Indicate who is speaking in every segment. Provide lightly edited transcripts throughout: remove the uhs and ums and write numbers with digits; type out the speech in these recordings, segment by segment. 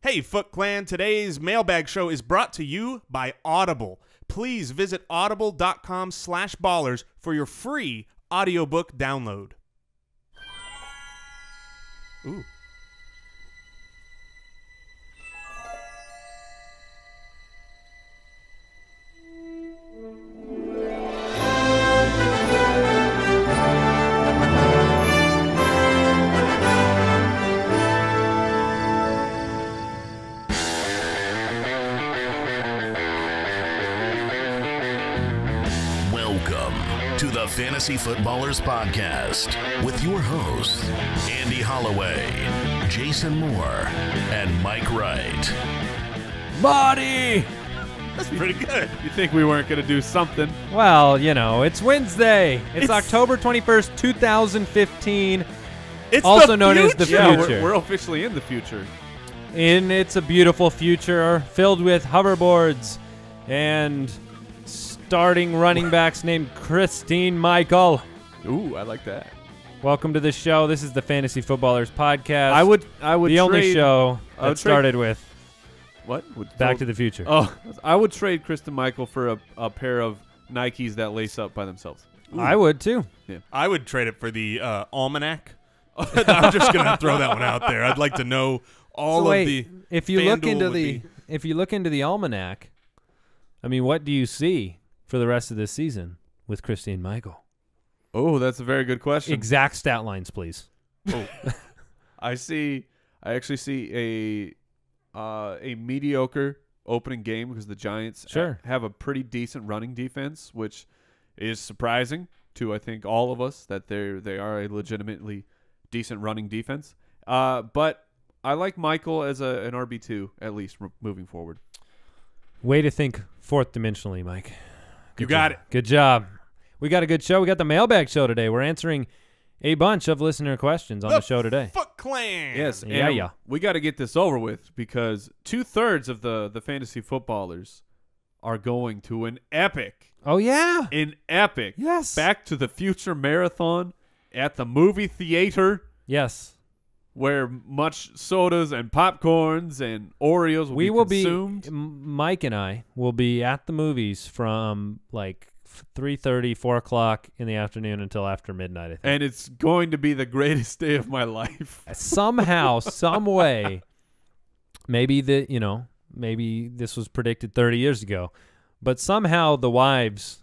Speaker 1: Hey, Foot Clan, today's Mailbag show is brought to you by Audible. Please visit audible.com/ballers for your free audiobook download. Ooh.
Speaker 2: To the Fantasy Footballers Podcast with your hosts, Andy Holloway, Jason Moore, and Mike Wright.
Speaker 3: Marty!
Speaker 1: That's pretty good.
Speaker 3: You think we weren't going to do something?
Speaker 4: Well, you know, it's Wednesday. It's October 21st, 2015.
Speaker 1: It's
Speaker 4: also known as the
Speaker 3: Yeah,
Speaker 4: future.
Speaker 3: we're officially in the future.
Speaker 4: And it's a beautiful future filled with hoverboards and starting running backs named Christine Michael.
Speaker 3: Ooh, I like that.
Speaker 4: Welcome to the show. This is the Fantasy Footballers Podcast.
Speaker 3: I would
Speaker 4: the only show
Speaker 3: I would
Speaker 4: that started with
Speaker 3: what?
Speaker 4: Back to the Future.
Speaker 3: Oh, I would trade Kristen Michael for a pair of Nikes that lace up by themselves.
Speaker 4: Ooh. I would too.
Speaker 3: Yeah.
Speaker 1: I would trade it for the almanac. I'm just going to throw that one out there. I'd like to know all of the
Speaker 4: if you look into the almanac, I mean, what do you see for the rest of this season with Christine Michael?
Speaker 3: Oh, that's a very good question.
Speaker 4: Exact stat lines, please.
Speaker 3: Oh. I actually see a mediocre opening game because the Giants have a pretty decent running defense, which is surprising to, I think, all of us that they are a legitimately decent running defense. But I like Michael as an RB2 at least moving forward.
Speaker 4: Way to think fourth dimensionally, Mike.
Speaker 1: You got it.
Speaker 4: Good job. We got a good show. We got the Mailbag show today. We're answering a bunch of listener questions on the show today.
Speaker 1: Foot Clan.
Speaker 3: Yes,
Speaker 4: yeah.
Speaker 3: We got to get this over with because 2/3 of the fantasy footballers are going to an epic.
Speaker 4: Oh, yeah.
Speaker 3: Yes. Back to the Future marathon at the movie theater.
Speaker 4: Yes.
Speaker 3: Where much sodas and popcorns and Oreos will be consumed.
Speaker 4: Mike and I will be at the movies from like 3:30, 4 o'clock in the afternoon until after midnight, I think.
Speaker 3: And it's going to be the greatest day of my life.
Speaker 4: Somehow, some way, maybe this was predicted 30 years ago, but somehow the wives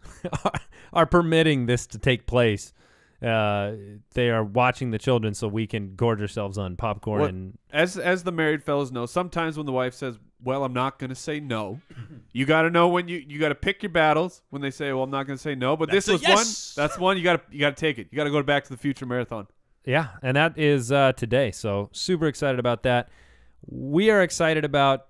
Speaker 4: are permitting this to take place. They are watching the children so we can gorge ourselves on popcorn. And
Speaker 3: as the married fellows know, sometimes when the wife says, well, I'm not going to say no, you got to know when you got to pick your battles when they say, well, I'm not going to say no, but this was
Speaker 1: yes.
Speaker 3: one. That's one you got to take it. You got to go Back to the Future marathon.
Speaker 4: Yeah, and that is today. So super excited about that. We are excited about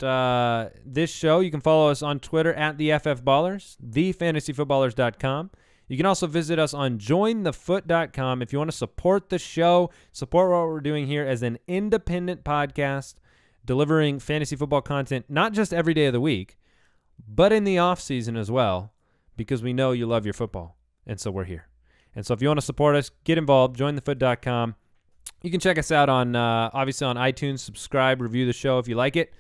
Speaker 4: this show. You can follow us on Twitter at the FFBallers, thefantasyfootballers.com. You can also visit us on jointhefoot.com if you want to support the show, support what we're doing here as an independent podcast, delivering fantasy football content not just every day of the week, but in the off season as well, because we know you love your football, and so we're here. And so if you want to support us, get involved, jointhefoot.com. You can check us out on obviously on iTunes, subscribe, review the show if you like it,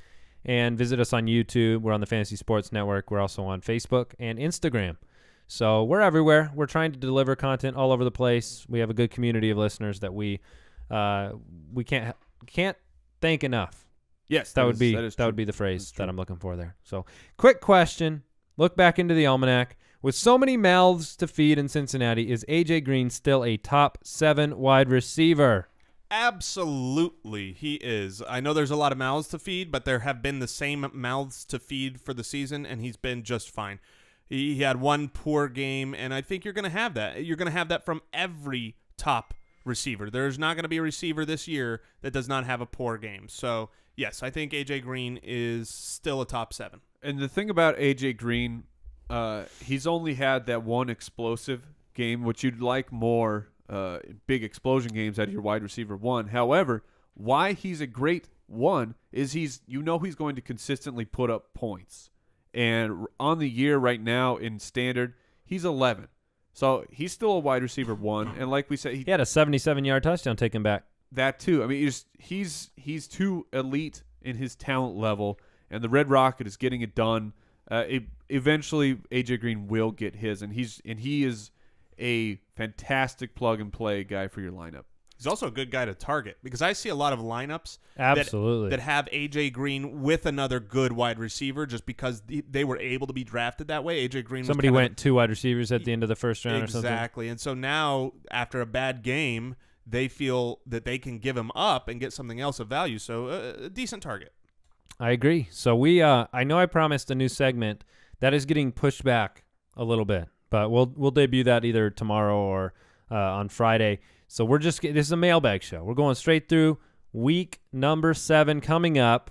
Speaker 4: and visit us on YouTube. We're on the Fantasy Sports Network. We're also on Facebook and Instagram. So we're everywhere. We're trying to deliver content all over the place. We have a good community of listeners that we can't thank enough.
Speaker 3: Yes,
Speaker 4: that would be the phrase that I'm looking for there. So, quick question: look back into the almanac. With so many mouths to feed in Cincinnati, is AJ Green still a top 7 wide receiver?
Speaker 1: Absolutely, he is. I know there's a lot of mouths to feed, but there have been the same mouths to feed for the season, and he's been just fine. He had one poor game, and I think you're going to have that. You're going to have that from every top receiver. There's not going to be a receiver this year that does not have a poor game. So, yes, I think A.J. Green is still a top 7.
Speaker 3: And the thing about A.J. Green, he's only had that one explosive game, which you'd like more big explosion games out of your wide receiver one. However, why he's a great one is he's going to consistently put up points. And on the year right now in standard, he's 11. So he's still a wide receiver one. And like we said,
Speaker 4: he had a 77-yard touchdown taken back.
Speaker 3: That too. I mean, he's too elite in his talent level, and the Red Rocket is getting it done. Eventually, AJ Green will get his, and he is a fantastic plug-and-play guy for your lineup.
Speaker 1: He's also a good guy to target because I see a lot of lineups
Speaker 4: Absolutely.
Speaker 1: that have A.J. Green with another good wide receiver just because they were able to be drafted that way. A.J. Green
Speaker 4: Somebody went 2 wide receivers at the end of the first round or something.
Speaker 1: Exactly. And so now, after a bad game, they feel that they can give him up and get something else of value. So a decent target.
Speaker 4: I agree. So I know I promised a new segment that is getting pushed back a little bit, but we'll debut that either tomorrow or on Friday. So this is a mailbag show. We're going straight through week number 7 coming up.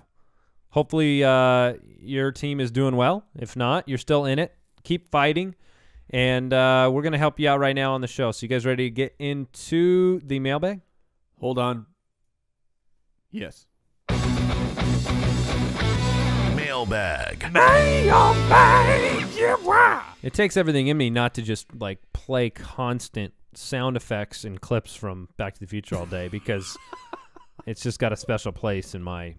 Speaker 4: Hopefully your team is doing well. If not, you're still in it. Keep fighting. And we're going to help you out right now on the show. So you guys ready to get into the mailbag?
Speaker 3: Hold on. Yes.
Speaker 2: Mailbag.
Speaker 4: It takes everything in me not to just like play constant sound effects and clips from Back to the Future all day because it's just got a special place in my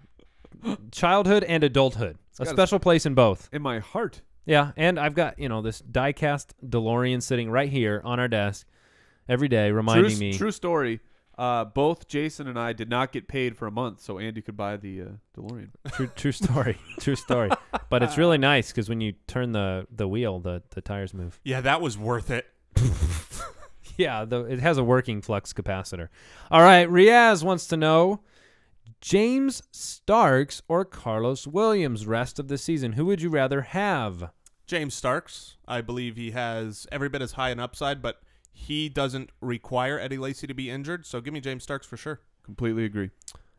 Speaker 4: childhood and adulthood. A special place in both.
Speaker 3: In my heart.
Speaker 4: Yeah, and I've got, this die-cast DeLorean sitting right here on our desk every day reminding me.
Speaker 3: True story. Both Jason and I did not get paid for a month, so Andy could buy the DeLorean.
Speaker 4: True story. True story. But it's really nice because when you turn the wheel, the tires move.
Speaker 1: Yeah, that was worth it.
Speaker 4: Yeah, it has a working flux capacitor. All right, Riaz wants to know, James Starks or Carlos Williams rest of the season? Who would you rather have?
Speaker 1: James Starks. I believe he has every bit as high an upside, but he doesn't require Eddie Lacy to be injured, so give me James Starks for sure.
Speaker 3: Completely agree.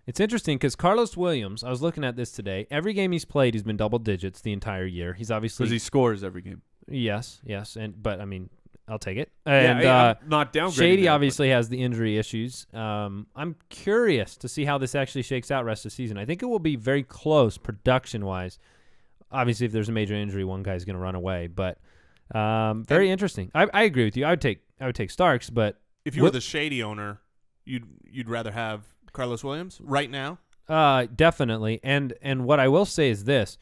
Speaker 4: It's interesting because Carlos Williams, I was looking at this today, every game he's played, he's been double digits the entire year. He's obviously...
Speaker 3: Because he scores every game.
Speaker 4: Yes, but I mean... I'll take it.
Speaker 3: And I'm not downgrading.
Speaker 4: Shady
Speaker 3: that,
Speaker 4: obviously has the injury issues. I'm curious to see how this actually shakes out rest of the season. I think it will be very close production-wise. Obviously, if there's a major injury, one guy's going to run away. But very interesting. I agree with you. I would take Starks, but
Speaker 1: if you were the Shady owner, you'd rather have Carlos Williams right now.
Speaker 4: Definitely. And what I will say is this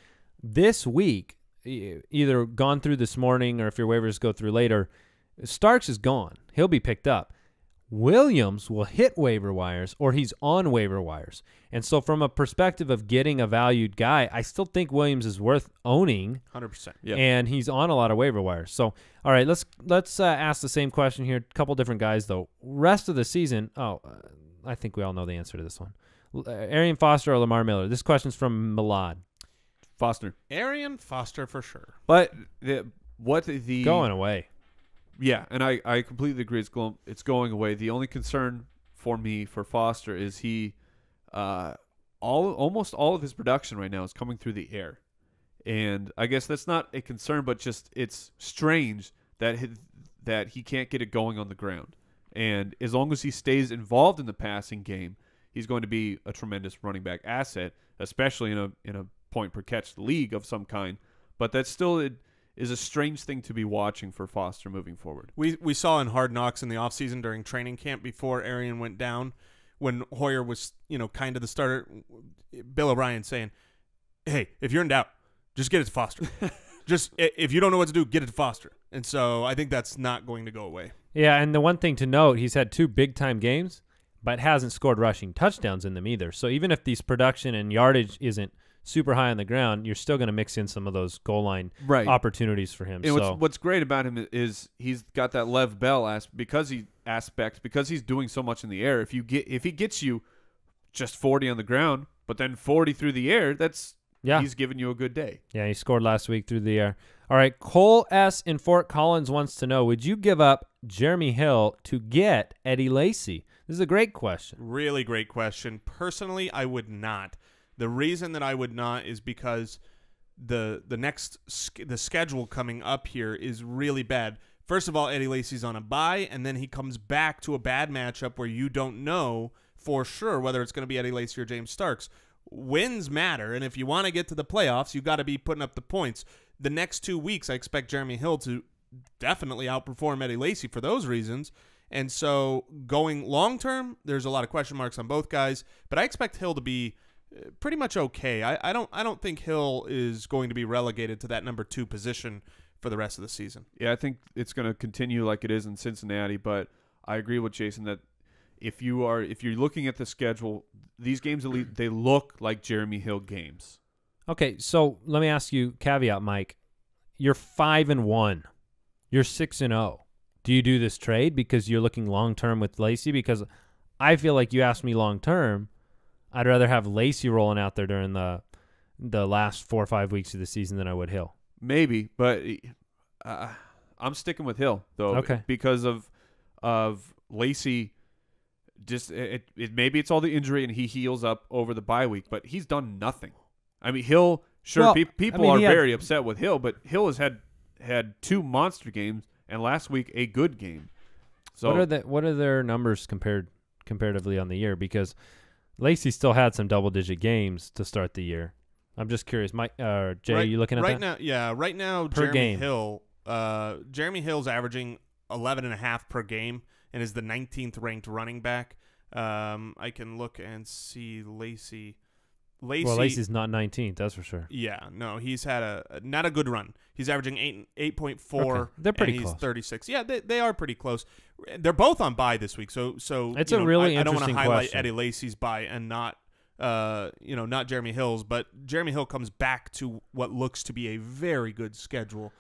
Speaker 4: week, either gone through this morning or if your waivers go through later. Starks is gone. He'll be picked up. Williams will hit waiver wires or he's on waiver wires. And so from a perspective of getting a valued guy, I still think Williams is worth owning.
Speaker 1: 100%.
Speaker 3: Yeah.
Speaker 4: And he's on a lot of waiver wires. So, all right, let's ask the same question here. A couple different guys, though. Rest of the season, I think we all know the answer to this one. Arian Foster or Lamar Miller? This question's from Milad.
Speaker 3: Foster.
Speaker 1: Arian Foster for sure.
Speaker 3: But
Speaker 4: going away.
Speaker 3: Yeah, and I completely agree. It's going away. The only concern for me for Foster is he, almost all of his production right now is coming through the air, and I guess that's not a concern, but just it's strange that he can't get it going on the ground. And as long as he stays involved in the passing game, he's going to be a tremendous running back asset, especially in a point per catch league of some kind. But that's still is a strange thing to be watching for Foster moving forward.
Speaker 1: We saw in Hard Knocks in the offseason during training camp before Arian went down, when Hoyer was, kind of the starter, Bill O'Brien saying, hey, if you're in doubt, just get it to Foster. Just if you don't know what to do, get it to Foster. And so I think that's not going to go away.
Speaker 4: Yeah, and the one thing to note, he's had 2 big-time games, but hasn't scored rushing touchdowns in them either. So even if these production and yardage isn't super high on the ground, you're still going to mix in some of those goal line opportunities for him.
Speaker 3: And what's great about him is he's got that Lev Bell because he's doing so much in the air. If he gets you just 40 on the ground, but then 40 through the air, he's giving you a good day.
Speaker 4: Yeah, he scored last week through the air. All right, Cole S. in Fort Collins wants to know, would you give up Jeremy Hill to get Eddie Lacy? This is a great question.
Speaker 1: Really great question. Personally, I would not. The reason that I would not is because the schedule coming up here is really bad. First of all, Eddie Lacy's on a bye, and then he comes back to a bad matchup where you don't know for sure whether it's going to be Eddie Lacy or James Starks. Wins matter, and if you want to get to the playoffs, you got to be putting up the points. The next 2 weeks, I expect Jeremy Hill to definitely outperform Eddie Lacy for those reasons. And so going long-term, there's a lot of question marks on both guys, but I expect Hill to be pretty much okay. I don't think Hill is going to be relegated to that number 2 position for the rest of the season.
Speaker 3: Yeah, I think it's going to continue like it is in Cincinnati, but I agree with Jason that if you're looking at the schedule, these games they look like Jeremy Hill games.
Speaker 4: Okay, so let me ask you, caveat, Mike. You're 5-1. You're 6-0. Do you do this trade because you're looking long-term with Lacy? Because I feel like you asked me long-term, I'd rather have Lacy rolling out there during the last 4 or 5 weeks of the season than I would Hill.
Speaker 3: Maybe, but I'm sticking with Hill, though, because of Lacy. Just maybe it's all the injury and he heals up over the bye week, but he's done nothing. I mean, Hill, sure, people are very upset with Hill, but Hill has had 2 monster games and last week a good game. So
Speaker 4: what are their numbers comparatively on the year? Because Lacy still had some double-digit games to start the year. I'm just curious, Mike, Jay, are you looking at that?
Speaker 1: Right now,
Speaker 4: per game.
Speaker 1: Jeremy Hill's averaging 11.5 per game and is the 19th ranked running back. I can look and see Lacy.
Speaker 4: Well, Lacy's not 19th, that's for sure.
Speaker 1: Yeah, no, he's had not a good run. He's averaging 8.4.
Speaker 4: Okay. They're pretty
Speaker 1: and
Speaker 4: close.
Speaker 1: He's 36. Yeah, they are pretty close. They're both on bye this week, so
Speaker 4: it's a really
Speaker 1: I don't want
Speaker 4: interesting
Speaker 1: to highlight
Speaker 4: question.
Speaker 1: Eddie Lacy's bye and not not Jeremy Hill's, but Jeremy Hill comes back to what looks to be a very good schedule.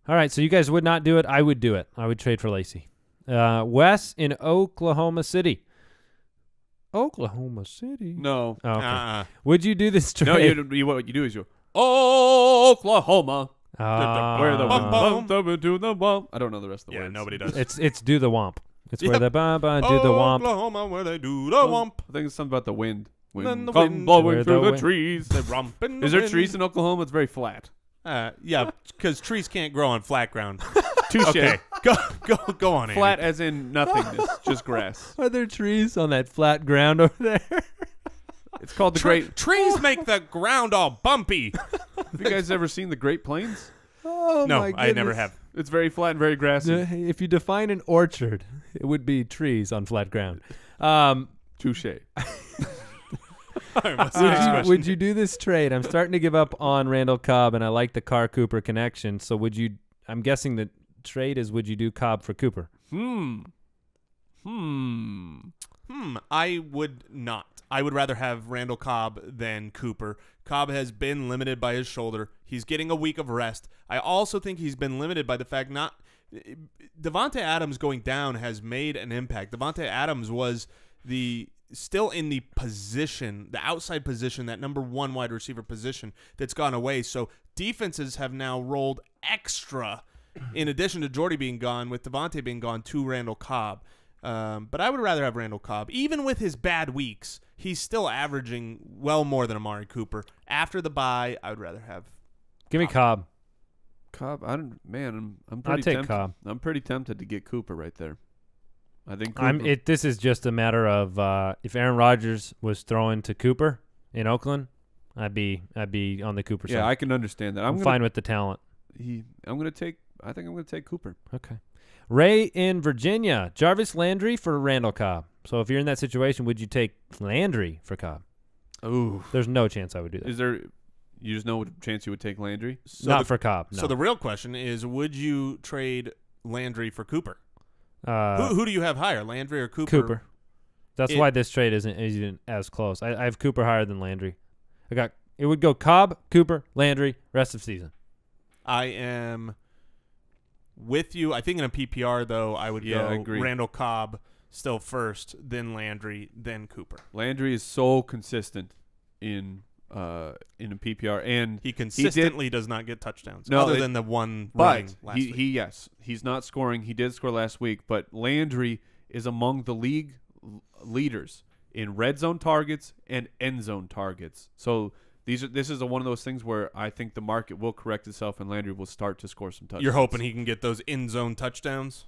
Speaker 4: All right, so you guys would not do it. I would do it. I would trade for Lacy. Wes in Oklahoma City. Oklahoma City?
Speaker 3: No.
Speaker 4: Oh, okay. Would you do this trade?
Speaker 3: No, what you do is you Oklahoma. Where the
Speaker 1: bum,
Speaker 3: do the bump. I don't know the rest of the
Speaker 1: Yeah,
Speaker 3: words.
Speaker 1: nobody does.
Speaker 4: It's do the womp. It's where the ba do the womp.
Speaker 1: Oklahoma, where they do the womp.
Speaker 3: I think it's something about the wind.
Speaker 1: Then the
Speaker 3: Come
Speaker 1: wind.
Speaker 3: blowing
Speaker 4: Where
Speaker 3: through
Speaker 4: the
Speaker 3: the
Speaker 4: wind.
Speaker 3: trees.
Speaker 1: They romp in the
Speaker 3: Is there
Speaker 1: wind.
Speaker 3: trees in Oklahoma? It's very flat.
Speaker 1: Yeah, because trees can't grow on flat ground.
Speaker 3: Touche.
Speaker 1: Okay, go on, Andy.
Speaker 3: Flat as in nothingness, just grass.
Speaker 4: Are there trees on that flat ground over there?
Speaker 3: It's called the Great.
Speaker 1: Trees make the ground all bumpy.
Speaker 3: Have you guys ever seen the Great Plains?
Speaker 4: Oh,
Speaker 1: No,
Speaker 4: my
Speaker 1: I never
Speaker 4: goodness.
Speaker 1: have.
Speaker 3: It's very flat and very grassy.
Speaker 4: If you define an orchard, it would be trees on flat ground.
Speaker 3: Touche.
Speaker 1: All right, what's the next question?
Speaker 4: Would you do this trade? I'm starting to give up on Randall Cobb, and I like the Carr Cooper connection. So would you? I'm guessing the trade is would you do Cobb for Cooper?
Speaker 1: I would not. I would rather have Randall Cobb than Cooper. Cobb has been limited by his shoulder. He's getting a week of rest. I also think he's been limited by the fact Devontae Adams going down has made an impact. Devontae Adams was still in the position, the outside position, that number 1 wide receiver position that's gone away. So defenses have now rolled extra, in addition to Jordy being gone, with Devontae being gone, to Randall Cobb. But I would rather have Randall Cobb. Even with his bad weeks, he's still averaging well more than Amari Cooper. After the bye, I would rather have
Speaker 4: Give me Cobb.
Speaker 3: Cobb, I'm pretty
Speaker 4: I'd take
Speaker 3: tempted.
Speaker 4: Cobb.
Speaker 3: I'm pretty tempted to get Cooper right there. I think Cooper,
Speaker 4: This is just a matter of if Aaron Rodgers was throwing to Cooper in Oakland, I'd be on the Cooper side.
Speaker 3: Yeah, I can understand that.
Speaker 4: I'm fine with the talent.
Speaker 3: I think I'm going to take Cooper.
Speaker 4: Okay. Ray in Virginia. Jarvis Landry for Randall Cobb. So if you're in that situation, would you take Landry for Cobb?
Speaker 3: Ooh.
Speaker 4: There's no chance I would do that.
Speaker 3: Is there? You just know what chance you would take Landry?
Speaker 4: Not for Cobb. No.
Speaker 1: So the real question is, would you trade Landry for Cooper?
Speaker 4: Uh,
Speaker 1: Who do you have higher, Landry or Cooper?
Speaker 4: Cooper. That's why this trade isn't as close. I have Cooper higher than Landry. It would go Cobb, Cooper, Landry, rest of season.
Speaker 1: I am with you. I think in a PPR, though, I would
Speaker 3: I
Speaker 1: go
Speaker 3: agree.
Speaker 1: Randall Cobb still first, then Landry, then Cooper.
Speaker 3: Landry is so consistent in a PPR, and
Speaker 1: He consistently does not get touchdowns,
Speaker 3: No,
Speaker 1: other than the one running
Speaker 3: but
Speaker 1: last week.
Speaker 3: he's not scoring. He did score last week, but Landry is among the league leaders in red zone targets and end zone targets. So this is one of those things where I think the market will correct itself and Landry will start to score some touchdowns.
Speaker 1: You're hoping he can get those end zone touchdowns?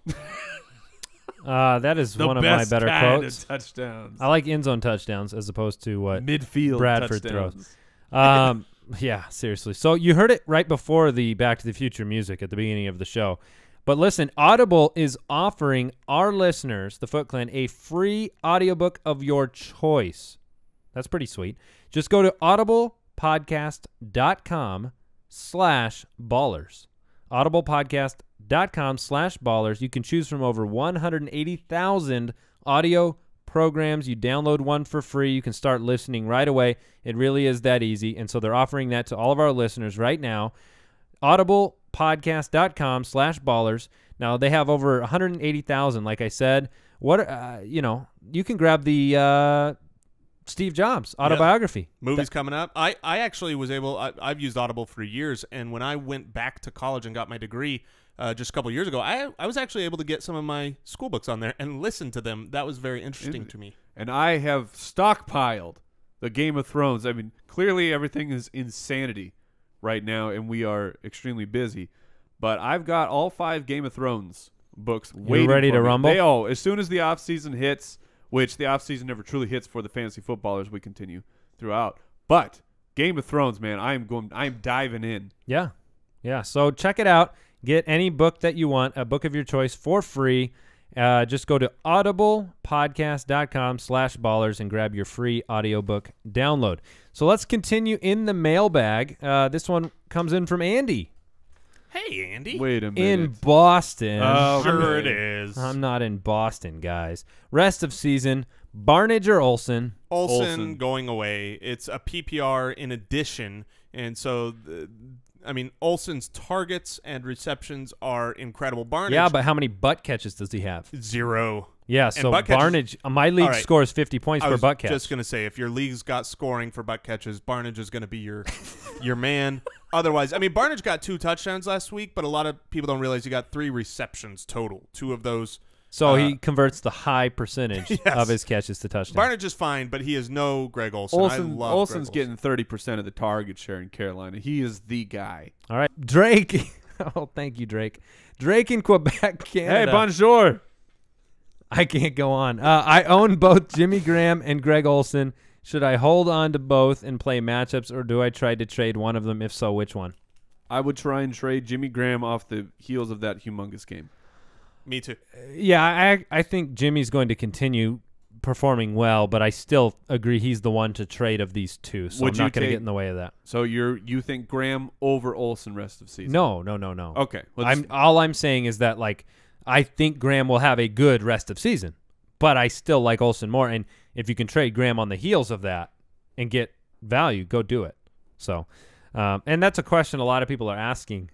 Speaker 4: That is one of my better quotes.
Speaker 3: Touchdowns.
Speaker 4: I like end zone touchdowns as opposed to what
Speaker 3: Midfield
Speaker 4: Bradford
Speaker 3: touchdowns.
Speaker 4: throws. Yeah, seriously. So you heard it right before the Back to the Future music at the beginning of the show. But listen, Audible is offering our listeners, the Foot Clan, a free audiobook of your choice. That's pretty sweet. Just go to audiblepodcast.com/ballers. audiblepodcast.com/ballers. You can choose from over 180,000 audio programs. You download one for free. You can start listening right away. It really is that easy. And so they're offering that to all of our listeners right now. audiblepodcast.com/ballers. Now, they have over 180,000, like I said. What you can grab the Steve Jobs autobiography.
Speaker 1: Movie's coming up. I actually was able, I've used Audible for years, and when I went back to college and got my degree just a couple years ago, I was actually able to get some of my school books on there and listen to them. That was very interesting to me.
Speaker 3: And I have stockpiled the Game of Thrones. I mean, clearly everything is insanity right now, and we are extremely busy. But I've got all 5 Game of Thrones books waiting
Speaker 4: ready
Speaker 3: for
Speaker 4: to
Speaker 3: me.
Speaker 4: rumble?
Speaker 3: As soon as the offseason hits, which the offseason never truly hits for the fantasy footballers, we continue throughout. But Game of Thrones, man, I'm diving in.
Speaker 4: Yeah. So check it out. Get any book that you want, a book of your choice, for free. Just go to audiblepodcast.com/ballers and grab your free audiobook download. So let's continue in the mailbag. This one comes in from Andy.
Speaker 1: Hey, Andy.
Speaker 3: Wait a minute.
Speaker 4: In Boston.
Speaker 3: Oh,
Speaker 1: Sure it is.
Speaker 4: I'm not in Boston, guys. Rest of season, Barnage or Olsen?
Speaker 1: Olsen going away. It's a PPR in addition, and so Olsen's targets and receptions are incredible. Barnage,
Speaker 4: Yeah, but how many butt catches does he have?
Speaker 1: 0.
Speaker 4: Yeah,
Speaker 1: And
Speaker 4: so
Speaker 1: butt catches-
Speaker 4: Barnage, my league
Speaker 1: All right.
Speaker 4: scores 50 points
Speaker 1: I
Speaker 4: per
Speaker 1: was
Speaker 4: butt catch.
Speaker 1: just gonna say, if your league's got scoring for butt catches, Barnage is gonna be your man. Otherwise, Barnage got 2 touchdowns last week, but a lot of people don't realize he got 3 receptions total. 2 of those.
Speaker 4: So he converts the high percentage of his catches to touchdowns.
Speaker 1: Barnage is fine, but he is no Greg Olsen. I love
Speaker 3: Olsen's
Speaker 1: Greg
Speaker 3: getting 30% of the target share in Carolina. He is the guy.
Speaker 4: All right, Drake. Oh, thank you, Drake. Drake in Quebec, Canada.
Speaker 3: Hey, bonjour.
Speaker 4: I can't go on. I own both Jimmy Graham and Greg Olsen. Should I hold on to both and play matchups, or do I try to trade one of them? If so, which one?
Speaker 3: I would try and trade Jimmy Graham off the heels of that humongous game.
Speaker 1: Me too.
Speaker 4: Yeah, I think Jimmy's going to continue performing well, but I still agree he's the one to trade of these two, so
Speaker 3: Would
Speaker 4: I'm
Speaker 3: you
Speaker 4: not going to
Speaker 3: take-
Speaker 4: get in the way of that.
Speaker 3: So you think Graham over Olsen rest of season?
Speaker 4: No.
Speaker 3: Okay.
Speaker 4: All I'm saying is that, like, I think Graham will have a good rest of season, but I still like Olsen more, and if you can trade Graham on the heels of that and get value, go do it. So, and that's a question a lot of people are asking,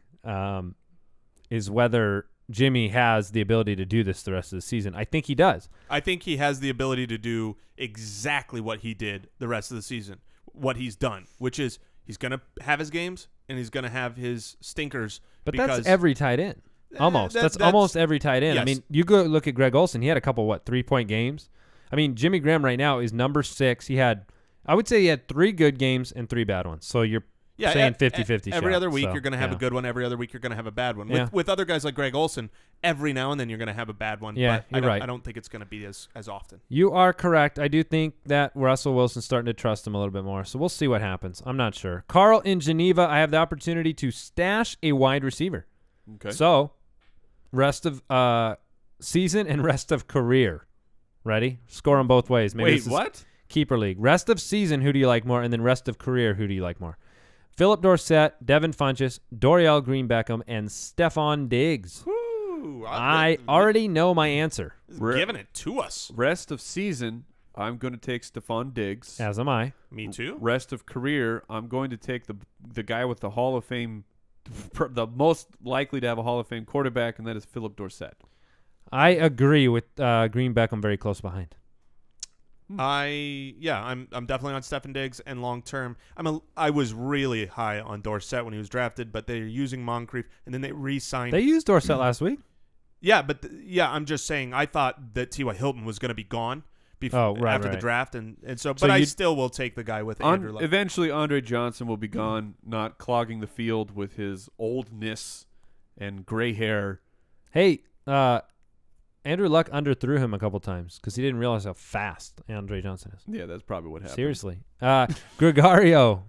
Speaker 4: is whether Jimmy has the ability to do this the rest of the season. I think he does.
Speaker 1: I think he has the ability to do exactly what he did the rest of the season, what he's done, which is he's going to have his games and he's going to have his stinkers.
Speaker 4: But
Speaker 1: because
Speaker 4: that's every tight end. Almost. That's almost every tight end.
Speaker 1: Yes.
Speaker 4: I mean, you go look at Greg Olsen. He had a couple, 3-point games? I mean, Jimmy Graham right now is number 6. I would say he had 3 good games and 3 bad ones. So you're saying 50-50
Speaker 1: Every
Speaker 4: shot,
Speaker 1: other week
Speaker 4: so,
Speaker 1: you're going to have
Speaker 4: yeah.
Speaker 1: a good one. Every other week you're going to have a bad one.
Speaker 4: Yeah.
Speaker 1: With other guys like Greg Olsen, every now and then you're going to have a bad one.
Speaker 4: Yeah,
Speaker 1: but
Speaker 4: you're right.
Speaker 1: I don't think it's going to be as often.
Speaker 4: You are correct. I do think that Russell Wilson's starting to trust him a little bit more. So we'll see what happens. I'm not sure. Carl in Geneva, I have the opportunity to stash a wide receiver.
Speaker 3: Okay.
Speaker 4: So rest of season and rest of career. Ready? Score them both ways. Maybe
Speaker 3: Wait,
Speaker 4: this is
Speaker 3: what?
Speaker 4: Keeper league. Rest of season, who do you like more? And then rest of career, who do you like more? Philip Dorsett, Devin Funchess, Dorial Green-Beckham, and Stephon Diggs.
Speaker 1: Woo,
Speaker 4: I already know my answer.
Speaker 1: giving it to us.
Speaker 3: Rest of season, I'm going to take Stephon Diggs.
Speaker 4: As am I.
Speaker 1: Me too.
Speaker 3: Rest of career, I'm going to take the guy with the Hall of Fame, the most likely to have a Hall of Fame quarterback, and that is Philip Dorsett.
Speaker 4: I agree with Green-Beckham very close behind.
Speaker 1: I'm definitely on Stephon Diggs, and long term, I was really high on Dorsett when he was drafted, but they're using Moncrief, and then they re-signed.
Speaker 4: They used Dorsett last week.
Speaker 1: Yeah, but I'm just saying I thought that T.Y. Hilton was going to be gone after the draft, and so I still will take the guy with Andrew Luck.
Speaker 3: Eventually, Andre Johnson will be gone, not clogging the field with his oldness and gray hair.
Speaker 4: Hey, Andrew Luck underthrew him a couple times because he didn't realize how fast Andre Johnson is.
Speaker 3: Yeah, that's probably what happened.
Speaker 4: Seriously. Gregorio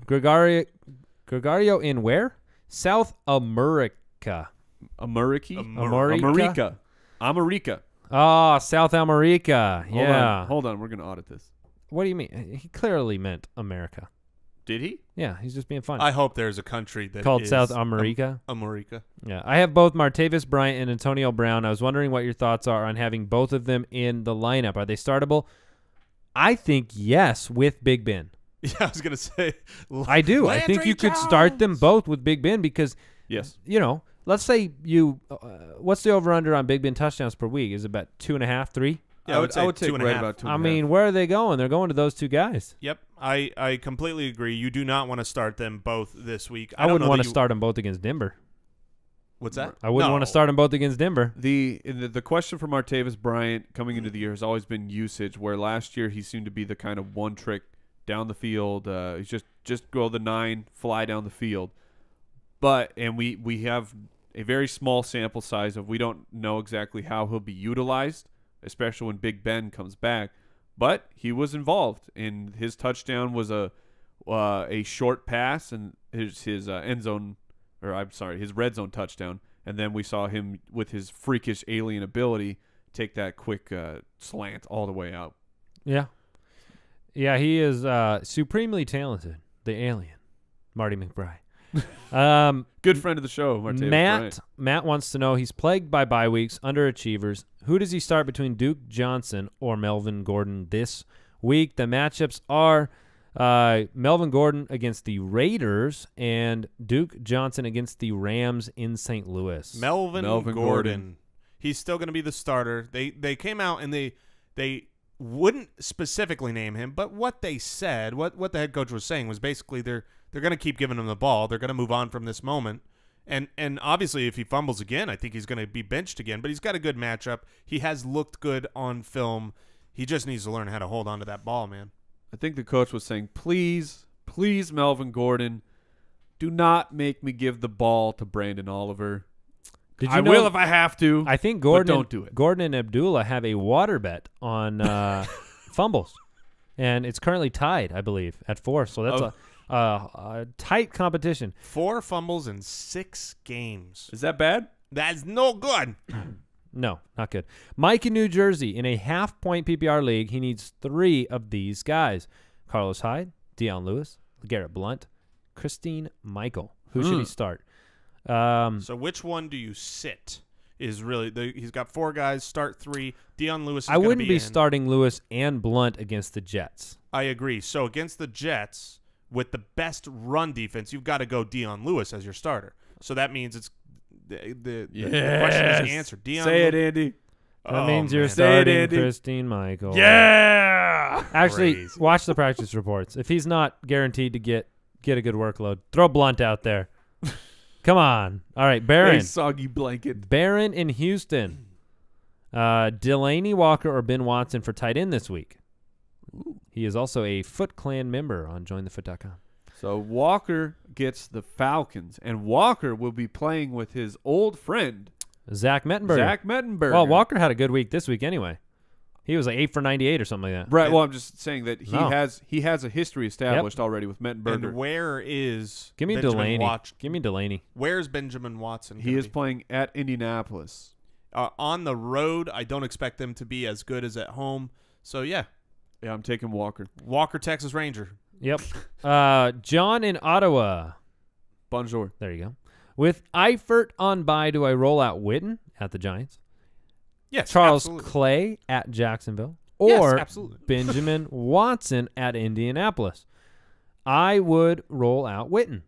Speaker 4: in where? South America.
Speaker 3: America.
Speaker 4: Oh, South America. Yeah.
Speaker 3: Hold on. We're going to audit this.
Speaker 4: What do you mean? He clearly meant America.
Speaker 3: Did he?
Speaker 4: Yeah, he's just being funny.
Speaker 1: I hope there's a country that
Speaker 4: Called
Speaker 1: is
Speaker 4: South America.
Speaker 1: America.
Speaker 4: Yeah, I have both Martavis Bryant and Antonio Brown. I was wondering what your thoughts are on having both of them in the lineup. Are they startable? I think yes, with Big Ben.
Speaker 1: Yeah, I was gonna say.
Speaker 4: I do. I think you could start them both with Big Ben because,
Speaker 3: Yes.
Speaker 4: Let's say you. What's the over/under on Big Ben touchdowns per week? Is it about 2.5, 3?
Speaker 1: Yeah,
Speaker 3: I would take
Speaker 1: 2.5.
Speaker 3: right about 2.5.
Speaker 4: I mean, where are they going? They're going to those two guys.
Speaker 1: Yep, I completely agree. You do not want to start them both this week.
Speaker 4: I wouldn't want to start them both against Denver.
Speaker 1: What's that?
Speaker 4: I wouldn't want to start them both against Denver.
Speaker 3: The question for Martavis Bryant coming into the year has always been usage, where last year he seemed to be the kind of one trick down the field. He's just go the 9, fly down the field. And we have a very small sample size of we don't know exactly how he'll be utilized, especially when Big Ben comes back. But he was involved, and his touchdown was a short pass, and his end zone, or I'm sorry, his red zone touchdown. And then we saw him with his freakish alien ability take that quick slant all the way out.
Speaker 4: Yeah. Yeah, he is supremely talented. The alien, Marty McBride.
Speaker 3: Good friend of the show, Martavis Bryant.
Speaker 4: Matt wants to know, he's plagued by bye weeks, underachievers. Who does he start between Duke Johnson or Melvin Gordon this week? The matchups are Melvin Gordon against the Raiders and Duke Johnson against the Rams in St. Louis.
Speaker 1: Melvin Gordon. He's still going to be the starter. They came out and they wouldn't specifically name him, but what they said, what the head coach was saying was basically they're going to keep giving him the ball. They're going to move on from this moment. And obviously if he fumbles again, I think he's going to be benched again, but he's got a good matchup. He has looked good on film. He just needs to learn how to hold on to that ball, man.
Speaker 3: I think the coach was saying, please, Melvin Gordon, do not make me give the ball to Brandon Oliver. I will if I have to.
Speaker 4: I think
Speaker 3: but don't do it.
Speaker 4: Gordon and Abdullah have a water bet on fumbles, and it's currently tied, I believe, at 4. So that's a tight competition.
Speaker 1: 4 fumbles in 6 games.
Speaker 3: Is that bad?
Speaker 1: That's no good.
Speaker 4: No, not good. Mike in New Jersey, in a half-point PPR league, he needs 3 of these guys: Carlos Hyde, Deion Lewis, Garrett Blunt, Christine Michael. Who should he start?
Speaker 1: So which one do you sit? Is really he's got 4 guys. Start 3. Deion Lewis. Is
Speaker 4: I wouldn't be
Speaker 1: in.
Speaker 4: starting Lewis and Blunt against the Jets.
Speaker 1: I agree. So against the Jets, with the best run defense, you've got to go Deion Lewis as your starter. So that means it's the question is answered. Deion
Speaker 3: Say it, Andy.
Speaker 4: That means you're
Speaker 1: man.
Speaker 4: starting Christine Michael.
Speaker 3: Yeah.
Speaker 4: Actually,
Speaker 1: Crazy.
Speaker 4: watch the practice reports. If he's not guaranteed to get a good workload, throw Blunt out there. Come on. All right, Barron.
Speaker 3: Hey, soggy blanket.
Speaker 4: Barron in Houston. Delaney Walker or Ben Watson for tight end this week.
Speaker 3: Ooh.
Speaker 4: He is also a Foot Clan member on jointhefoot.com.
Speaker 3: So Walker gets the Falcons, and Walker will be playing with his old friend,
Speaker 4: Zach Mettenberger.
Speaker 3: Zach Mettenberger.
Speaker 4: Well, Walker had a good week this week anyway. He was like 8 for 98 or something like that.
Speaker 3: Right. Well, I'm just saying that he
Speaker 4: No.
Speaker 3: has a history established already with Mettenberger.
Speaker 1: And where is
Speaker 4: Give me
Speaker 1: Benjamin
Speaker 4: Delaney. Give me Delaney.
Speaker 1: Where's Benjamin Watson?
Speaker 3: He
Speaker 1: gonna
Speaker 3: is
Speaker 1: be?
Speaker 3: playing at Indianapolis.
Speaker 1: On the road. I don't expect them to be as good as at home. So yeah,
Speaker 3: Yeah, I'm taking Walker.
Speaker 1: Walker, Texas Ranger.
Speaker 4: Yep. John in Ottawa.
Speaker 3: Bonjour.
Speaker 4: There you go. With Eifert on bye, do I roll out Witten at the Giants?
Speaker 1: Yes,
Speaker 4: Charles
Speaker 1: absolutely.
Speaker 4: Clay at Jacksonville?
Speaker 1: Yes,
Speaker 4: Or
Speaker 1: absolutely.
Speaker 4: Benjamin Watson at Indianapolis? I would roll out Witten.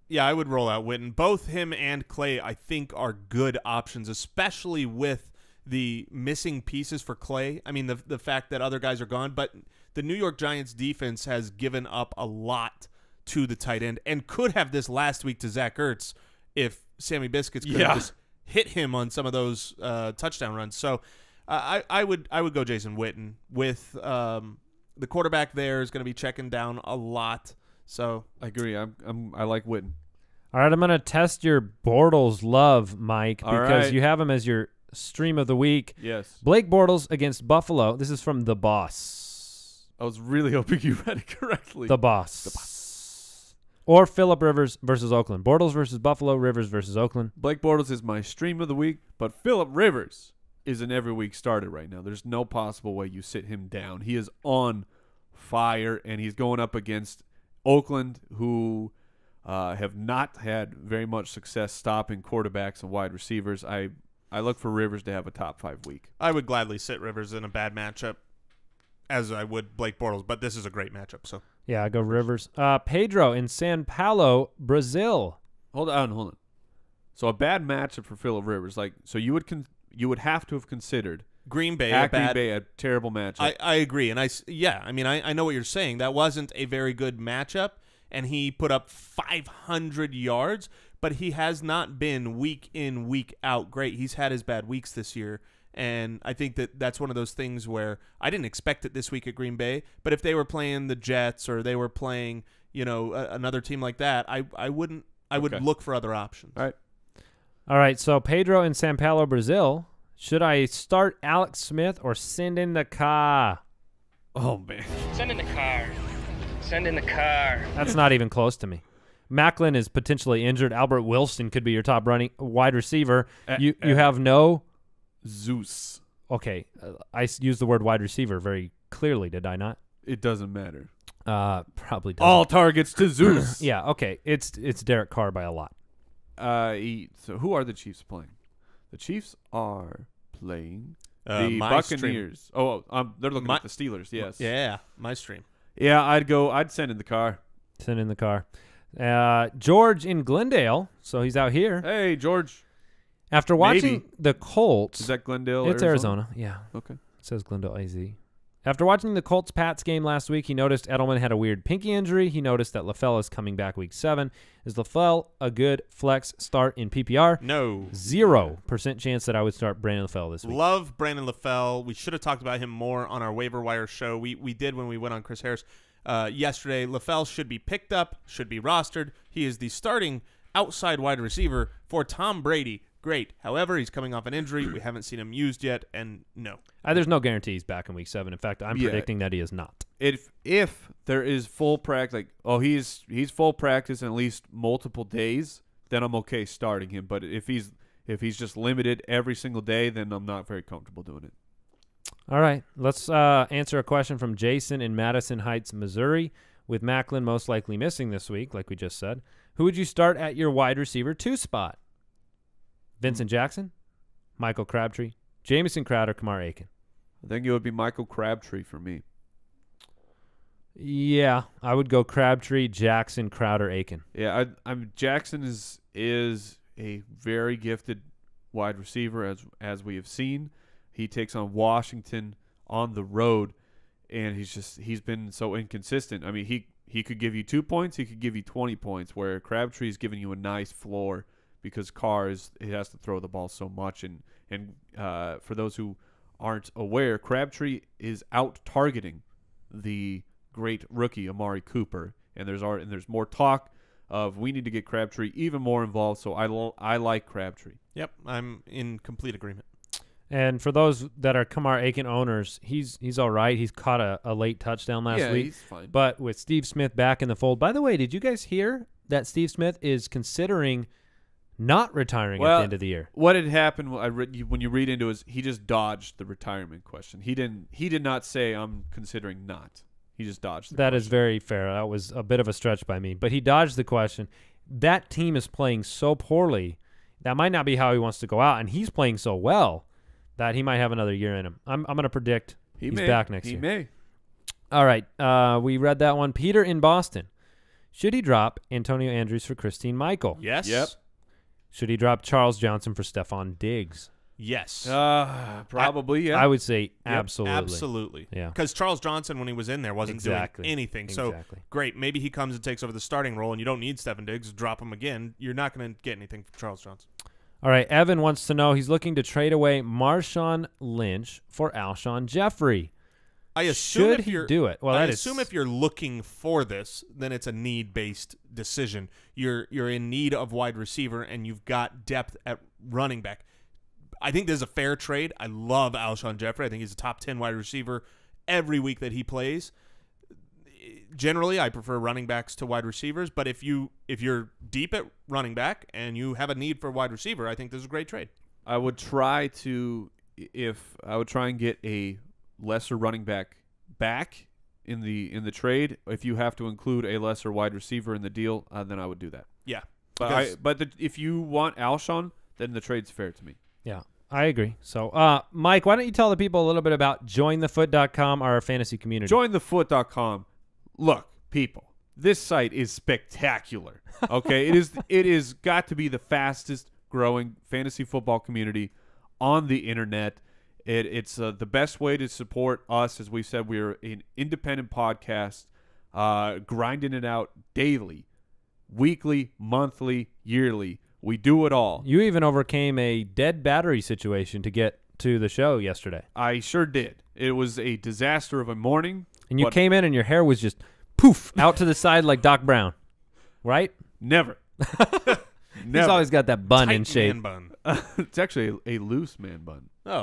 Speaker 1: Yeah, I would roll out Witten. Both him and Clay, I think, are good options, especially with the missing pieces for Clay. I mean, the fact that other guys are gone, but the New York Giants defense has given up a lot to the tight end and could have this last week to Zach Ertz if Sammy Biscuits could have just hit him on some of those touchdown runs. So I would go Jason Witten. With the quarterback there is going to be checking down a lot. So
Speaker 3: I agree. I like Witten.
Speaker 4: All right, I'm going to test your Bortles love, Mike,
Speaker 3: All
Speaker 4: because
Speaker 3: right.
Speaker 4: you have him as your stream of the week.
Speaker 3: Yes.
Speaker 4: Blake Bortles against Buffalo. This is from The Boss.
Speaker 3: I was really hoping you read it correctly.
Speaker 4: The Boss. Or Phillip Rivers versus Oakland. Bortles versus Buffalo, Rivers versus Oakland.
Speaker 3: Blake Bortles is my stream of the week, but Phillip Rivers is an every week starter right now. There's no possible way you sit him down. He is on fire, and he's going up against Oakland, who have not had very much success stopping quarterbacks and wide receivers. I look for Rivers to have a top 5 week.
Speaker 1: I would gladly sit Rivers in a bad matchup, as I would Blake Bortles, but this is a great matchup. So
Speaker 4: Yeah, I go Rivers. Pedro in São Paulo, Brazil.
Speaker 3: Hold on. So a bad matchup for Phillip Rivers. So you would have to have considered
Speaker 1: Green Bay,
Speaker 3: Green Bay a terrible matchup.
Speaker 1: I agree, and I know what you're saying. That wasn't a very good matchup, and he put up 500 yards, but he has not been week in, week out great. He's had his bad weeks this year, and I think that's one of those things where I didn't expect it this week at Green Bay, but if they were playing the Jets or they were playing, another team like that, I would look for other options.
Speaker 4: All right, so Pedro in São Paulo, Brazil. Should I start Alex Smith or send in the Carr?
Speaker 3: Oh, man.
Speaker 5: Send in the car. Send in the car.
Speaker 4: That's not even close to me. Macklin is potentially injured. Albert Wilson could be your top wide receiver. You have no
Speaker 3: Zeus.
Speaker 4: Okay, I used the word wide receiver very clearly, did I not?
Speaker 3: It doesn't matter.
Speaker 4: Probably doesn't.
Speaker 3: All targets to Zeus.
Speaker 4: Yeah, okay. It's Derek Carr by a lot.
Speaker 3: So who are the Chiefs playing? The Chiefs are playing the
Speaker 1: my
Speaker 3: Buccaneers. They're looking at the Steelers. Yes.
Speaker 1: Yeah, my stream.
Speaker 3: Yeah, I'd send in the Carr.
Speaker 4: Send in the Carr. George in Glendale, so he's out here.
Speaker 3: Hey, George.
Speaker 4: After watching the Colts.
Speaker 3: Is that Glendale?
Speaker 4: It's Arizona. Yeah.
Speaker 3: Okay.
Speaker 4: It says Glendale AZ. After watching the Colts-Pats game last week, he noticed Edelman had a weird pinky injury. He noticed that Lafell is coming back week 7. Is Lafell a good flex start in PPR?
Speaker 1: No.
Speaker 4: 0% chance that I would start Brandon Lafell this week.
Speaker 1: Love Brandon Lafell. We should have talked about him more on our waiver wire show. We did when we went on Chris Harris yesterday. Lafell should be picked up, should be rostered. He is the starting outside wide receiver for Tom Brady. Great. However, he's coming off an injury. We haven't seen him used yet, and no.
Speaker 4: There's no guarantee he's back in week 7. In fact, I'm predicting that he is not.
Speaker 3: If there is full practice, he's full practice in at least multiple days, then I'm okay starting him. But if he's just limited every single day, then I'm not very comfortable doing it.
Speaker 4: All right. Let's answer a question from Jason in Madison Heights, Missouri. With Macklin most likely missing this week, like we just said, who would you start at your wide receiver 2 spot? Vincent Jackson, Michael Crabtree, Jamison Crowder, Kamar Aiken.
Speaker 3: I think it would be Michael Crabtree for me.
Speaker 4: Yeah, I would go Crabtree, Jackson, Crowder, Aiken.
Speaker 3: Yeah, Jackson is a very gifted wide receiver, as we have seen. He takes on Washington on the road, and he's been so inconsistent. I mean, he could give you 2 points, he could give you 20 points, where Crabtree's giving you a nice floor because Carr he has to throw the ball so much. And for those who aren't aware, Crabtree is out targeting the great rookie Amari Cooper, and there's more talk of we need to get Crabtree even more involved. So I like Crabtree.
Speaker 1: Yep, I'm in complete agreement.
Speaker 4: And for those that are Kamar Aiken owners, he's all right. He's caught a late touchdown last week.
Speaker 3: He's fine.
Speaker 4: But with Steve Smith back in the fold, by the way, did you guys hear that Steve Smith is considering not retiring at the end of the year?
Speaker 3: What had happened, when you read into it, is he just dodged the retirement question. He did not say, I'm considering not. He just dodged the question.
Speaker 4: That is very fair. That was a bit of a stretch by me. But he dodged the question. That team is playing so poorly. That might not be how he wants to go out. And he's playing so well that he might have another year in him. I'm going to predict he's back next year.
Speaker 3: He may.
Speaker 4: All right. We read that one. Peter in Boston. Should he drop Antonio Andrews for Christine Michael?
Speaker 1: Yes.
Speaker 3: Yep.
Speaker 4: Should he drop Charles Johnson for Stephon Diggs?
Speaker 1: Yes.
Speaker 3: Probably, yeah.
Speaker 4: I would say absolutely.
Speaker 1: Absolutely.
Speaker 4: Yeah.
Speaker 1: Because Charles Johnson, when he was in there, wasn't doing anything. So, great. Maybe he comes and takes over the starting role, and you don't need Stephon Diggs. Drop him again. You're not going to get anything from Charles Johnson.
Speaker 4: All right. Evan wants to know, he's looking to trade away Marshawn Lynch for Alshon Jeffrey.
Speaker 1: I assume
Speaker 4: Should
Speaker 1: if
Speaker 4: he
Speaker 1: you're,
Speaker 4: do it? Well,
Speaker 1: I assume if you're looking for this, then it's a need-based decision. You're in need of wide receiver, and you've got depth at running back. I think this is a fair trade. I love Alshon Jeffrey. I think he's a top 10 wide receiver every week that he plays. Generally, I prefer running backs to wide receivers, but if you're deep at running back and you have a need for wide receiver, I think this is a great trade.
Speaker 3: I would try and get a lesser running back in the trade. If you have to include a lesser wide receiver in the deal, then I would do that.
Speaker 1: Yeah.
Speaker 3: But if you want Alshon, then the trade's fair to me.
Speaker 4: Yeah, I agree. So, Mike, why don't you tell the people a little bit about jointhefoot.com, our fantasy community?
Speaker 3: Jointhefoot.com. Look, people, this site is spectacular. Okay, it is got to be the fastest growing fantasy football community on the internet. It's the best way to support us. As we said, we're an independent podcast, grinding it out daily, weekly, monthly, yearly. We do it all.
Speaker 4: You even overcame a dead battery situation to get to the show yesterday.
Speaker 3: I sure did. It was a disaster of a morning.
Speaker 4: And you came in and your hair was just poof out to the side like Doc Brown, right?
Speaker 3: Never.
Speaker 4: He's always got that bun in
Speaker 1: Tight
Speaker 4: shape.
Speaker 1: man bun.
Speaker 3: It's actually a loose man bun.
Speaker 1: Oh,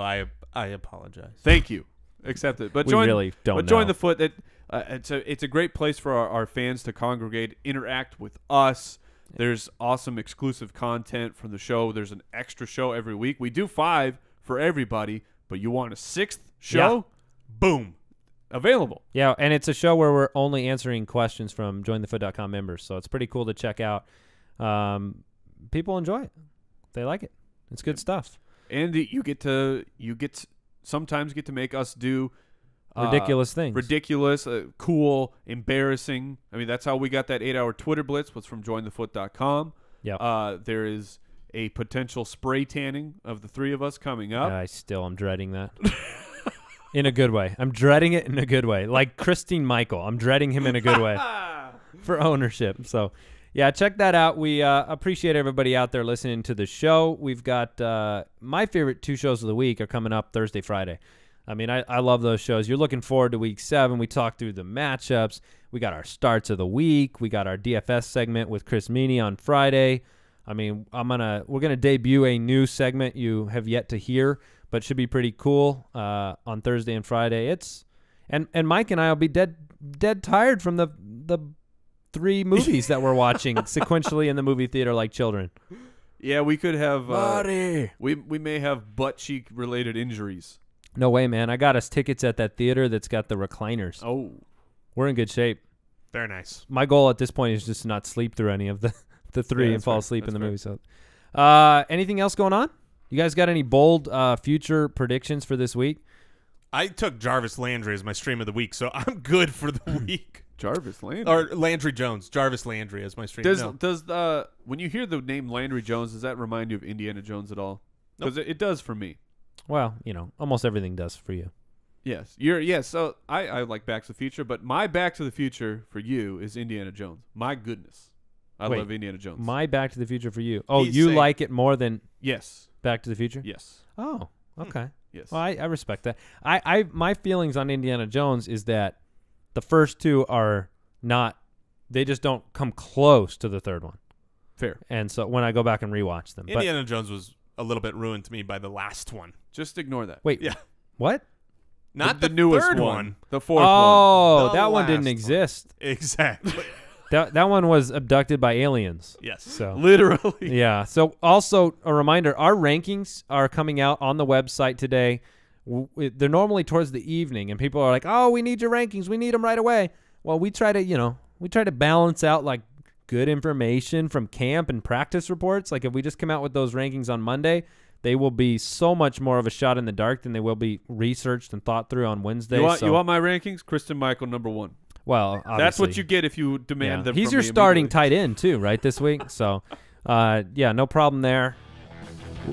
Speaker 1: I apologize.
Speaker 3: Thank you. Accept it. But
Speaker 4: We
Speaker 3: join,
Speaker 4: really don't
Speaker 3: But join
Speaker 4: know.
Speaker 3: the foot. It's a great place for our fans to congregate, interact with us. There's awesome exclusive content from the show. There's an extra show every week. We do 5 for everybody, but you want a 6th show?
Speaker 1: Boom.
Speaker 3: Available.
Speaker 4: Yeah, and it's a show where we're only answering questions from jointhefoot.com members, so it's pretty cool to check out. People enjoy it. They like it. It's good stuff.
Speaker 3: And you sometimes get to make us do
Speaker 4: Ridiculous things.
Speaker 3: ridiculous, cool, embarrassing. I mean, that's how we got that 8-hour Twitter blitz was from jointhefoot.com.
Speaker 4: Yeah.
Speaker 3: There is a potential spray tanning of the 3 of us coming up.
Speaker 4: I'm dreading that. In a good way. I'm dreading it in a good way. Like Christine Michael. I'm dreading him in a good way for ownership. So, yeah, check that out. We appreciate everybody out there listening to the show. We've got my favorite 2 shows of the week are coming up Thursday, Friday. I mean, I love those shows. You're looking forward to Week 7. We talk through the matchups. We got our starts of the week. We got our DFS segment with Chris Meany on Friday. I mean, we're gonna debut a new segment you have yet to hear, but should be pretty cool on Thursday and Friday. And Mike and I will be dead tired from the 3 movies that we're watching sequentially in the movie theater like children.
Speaker 3: Yeah, we could have
Speaker 4: Buddy.
Speaker 3: we may have butt cheek related injuries.
Speaker 4: No way, man. I got us tickets at that theater that's got the recliners.
Speaker 3: Oh,
Speaker 4: We're in good shape.
Speaker 1: Very nice.
Speaker 4: My goal at this point is just to not sleep through any of the 3
Speaker 3: Yeah,
Speaker 4: and fall
Speaker 3: fair.
Speaker 4: asleep in
Speaker 3: That's
Speaker 4: the movie. So, anything else going on? You guys got any bold future predictions for this week?
Speaker 1: I took Jarvis Landry as my stream of the week, so I'm good for the week.
Speaker 3: Jarvis Landry.
Speaker 1: Or Landry Jones. Jarvis Landry as my stream.
Speaker 3: Does when you hear the name Landry Jones, does that remind you of Indiana Jones at all? Because it does for me.
Speaker 4: Well, almost everything does for you.
Speaker 3: Yes, So I like Back to the Future, but my Back to the Future for you is Indiana Jones. My goodness, I
Speaker 4: Wait,
Speaker 3: love Indiana Jones.
Speaker 4: My Back to the Future for you. Oh,
Speaker 1: He's
Speaker 4: you
Speaker 1: saying-
Speaker 4: like it more than
Speaker 3: Yes,
Speaker 4: Back to the Future?
Speaker 3: yes,
Speaker 4: Oh, okay.
Speaker 3: yes.
Speaker 4: Well, I respect that. I my feelings on Indiana Jones is that the first 2 are not. They just don't come close to the third one.
Speaker 3: Fair.
Speaker 4: And so when I go back and rewatch them,
Speaker 1: Indiana Jones was a little bit ruined to me by the last one.
Speaker 3: Just ignore that.
Speaker 4: wait,
Speaker 1: Yeah.
Speaker 4: what?
Speaker 1: Not
Speaker 3: the newest
Speaker 1: third
Speaker 3: one. The fourth one.
Speaker 4: Oh,
Speaker 1: The
Speaker 4: that one didn't
Speaker 1: last one.
Speaker 4: exist.
Speaker 1: Exactly.
Speaker 4: That one was abducted by aliens.
Speaker 1: Yes.
Speaker 4: So
Speaker 3: Literally.
Speaker 4: yeah. So also a reminder: our rankings are coming out on the website today. They're normally towards the evening, and people are like, "Oh, we need your rankings. We need them right away." Well, we try to balance out like good information from camp and practice reports. Like if we just come out with those rankings on Monday, they will be so much more of a shot in the dark than they will be researched and thought through on Wednesday.
Speaker 3: You want my rankings? Kristen Michael #1.
Speaker 4: Well,
Speaker 3: That's what
Speaker 4: obviously.
Speaker 3: you get if you demand them.
Speaker 4: He's
Speaker 3: from
Speaker 4: your
Speaker 3: me
Speaker 4: starting
Speaker 3: immediately.
Speaker 4: tight end too, right, this week? So, yeah, no problem there.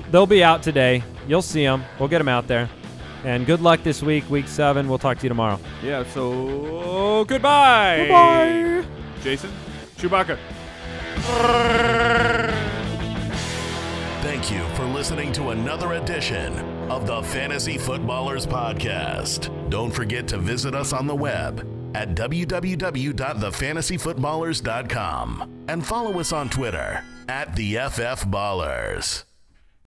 Speaker 4: They'll be out today. You'll see them. We'll get them out there. And good luck this week, Week 7. We'll talk to you tomorrow.
Speaker 3: Yeah. So goodbye.
Speaker 4: Goodbye.
Speaker 3: Jason. Chewbacca.
Speaker 2: Thank you for listening to another edition of the Fantasy Footballers Podcast. Don't forget to visit us on the web at www.thefantasyfootballers.com and follow us on Twitter @TheFFBallers.